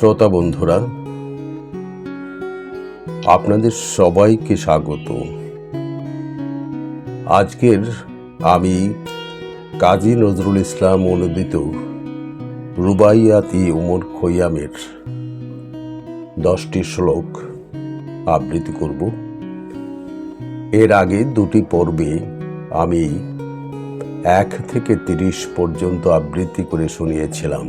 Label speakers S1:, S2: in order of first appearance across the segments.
S1: শ্রোতা বন্ধুরা, আপনাদের সবাইকে স্বাগত। আজকের আমি কাজী নজরুল ইসলাম অনুদিত রুবাইয়াতি উমর খৈয়ামের 10টি শ্লোক আবৃত্তি করব। এর আগে দুটি পর্বে আমি 1 থেকে 30 পর্যন্ত আবৃত্তি করে শুনিয়েছিলাম।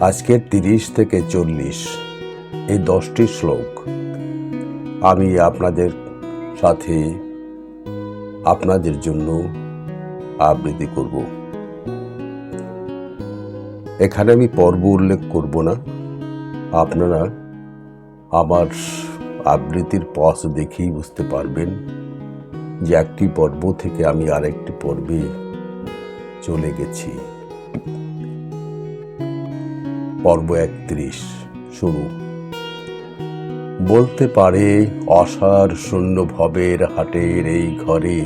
S1: আজকের 30 থেকে 40 এই 10টি শ্লোক আমি আপনাদের সাথে আপনাদের জন্য আবৃত্তি করব। এখানে আমি পর্ব উল্লেখ করব না। আপনারা আমার আবৃত্তির পথ দেখেই বুঝতে পারবেন যে একটি পর্ব থেকে আমি আরেকটি পর্বে চলে গেছি। পর্ব 31 শুরু। বলতে পারে অসার শূন্য ভবের হাটের এই ঘরে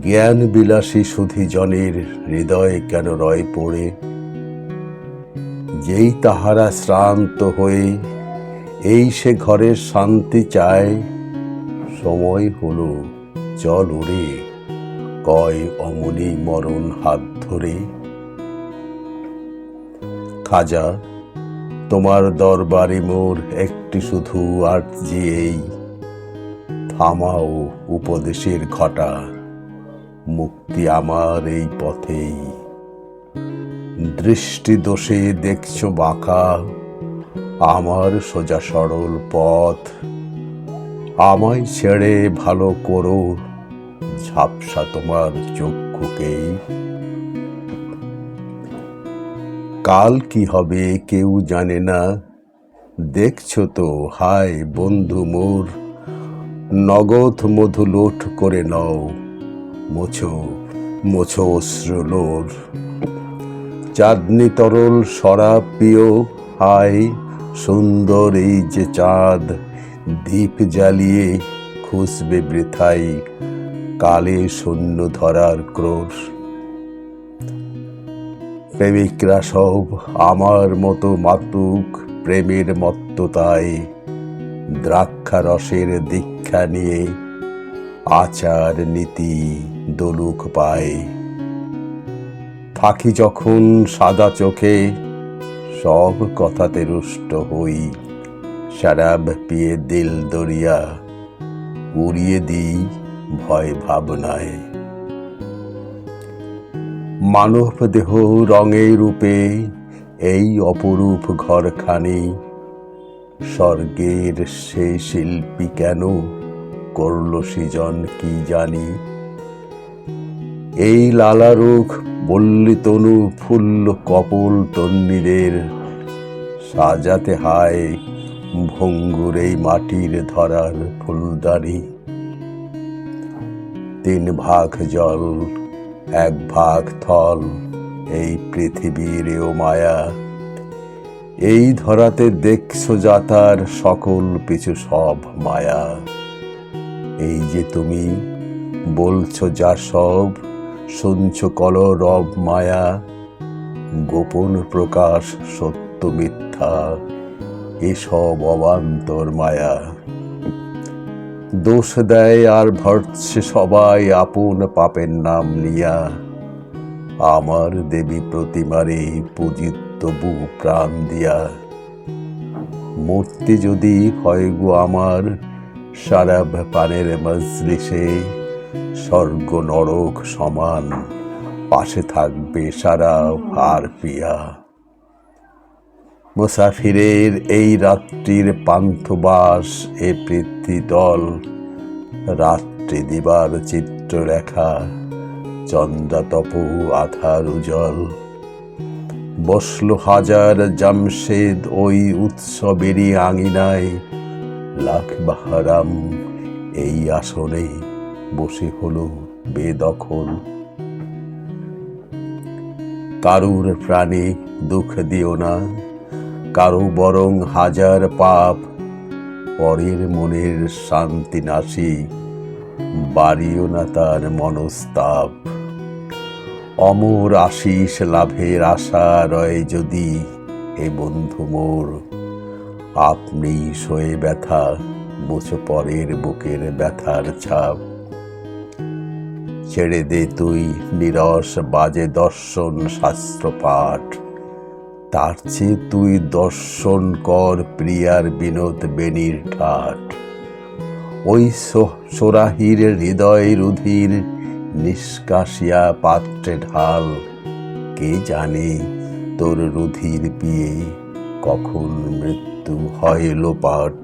S1: জ্ঞান বিলাসী সুধী জনের হৃদয়ে কেন রয় পড়ে। যেই তাহারা শ্রান্ত হয়ে এই সে ঘরের শান্তি চায়, সময় হলো চল উড়ে কয় অমনি মরণ হাত ধরে। খাজা, তোমার দরবারে মোর একটি শুধু আর্জি এই, থামাও উপদেশের ঘটা, মুক্তি আমার এই পথেই। দৃষ্টি দোষে দেখছো বাঁকা আমার সোজা সরল পথ, আমায় ছেড়ে ভালো করো ঝাপসা তোমার চক্ষুকেই। কাল কি হবে কেউ জানে না, দেখছো তো হায় বন্ধু মোর, নগদ মধু লোট করে নাও, মোছো মোছো অশ্রুলোর। চাঁদনি তরল শরাব পিও, হায় সুন্দর এই যে চাঁদ, দীপ জ্বালিয়ে খুসবে বৃথাই কালে শূন্য ধরার ক্রোশ। প্রেমিকরা সব আমার মতো মাতুক প্রেমের মত্ততায়, দ্রাক্ষা রসের দীক্ষা নিয়ে আচার নীতি দোলুক পায়। থাকি যখন সাদা চোখে সব কথাতে রুষ্ট হই, শরাব পিয়ে দিল দরিয়া উড়িয়ে দিই ভয় ভাবনায়। মানব দেহ রঙে রূপে এই অপরূপ ঘরখানি, স্বর্গের সেই শিল্পী কেন করল সৃজন কি জানি। এই লালারুখ বল্লী তনু ফুল্ল কপল তন্বীদের, সাজাতে হায় ভঙ্গুর এই মাটির ধরার ফুলদানি। 3 ভাগ জল 1 ভাগ থল এই পৃথিবীর ও মায়া, এই ধরাতে দেখছো যাতার সকল পিছু সব মায়া। এই যে তুমি বলছো যা সব, শুনছো কলরব মায়া, গোপন প্রকাশ সত্য মিথ্যা এসব অবান্তর মায়া। দোষ দেয় আর ভরছে সবাই আপন পাপের নাম নিয়া, আমার দেবী প্রতিমারে পূজিত তবু প্রাণ দিয়া। মূর্তি যদি হয় গো আমার শরাব পানের মজলিসে, স্বর্গ নরক সমান পাশে থাকবে সারা আর পিয়া। মুসাফিরের এই রাত্রির পান্থবাস এ পৃথ্বীতল, রাত্রি দিবার চিত্ররেখা চন্দ্রাতপ আধার উজ্জ্বল। বসলো হাজার জামশেদ ওই উৎসবেরই আঙিনায়, লাখ বাহারাম এই আসনে বসে হলো বেদখল। কারুর প্রাণে দুঃখ দিও না, কারো বরং হাজার পাপ, পরের মনের শান্তি নাশি বাড়িও না তার মনস্তাপ। অমর আশিস লাভের আশা রয় যদি, হে বন্ধু মোর আপনি সয়ে ব্যথা, মুছো পরের বুকের ব্যথার ছাপ। ছেড়ে দে তুই নিরস বাজে দর্শন শাস্ত্র পাঠ, তার চেয়ে তুই দর্শন কর প্রিয়ার বিনোদ বেণীর ঠাট। ওই সোরাহির হৃদয় রুধির নিষ্কাশিয়া পাত্রে ঢাল, কে জানে তোর রুধির পিয়ে কখন মৃত্যু হয় লোপাট।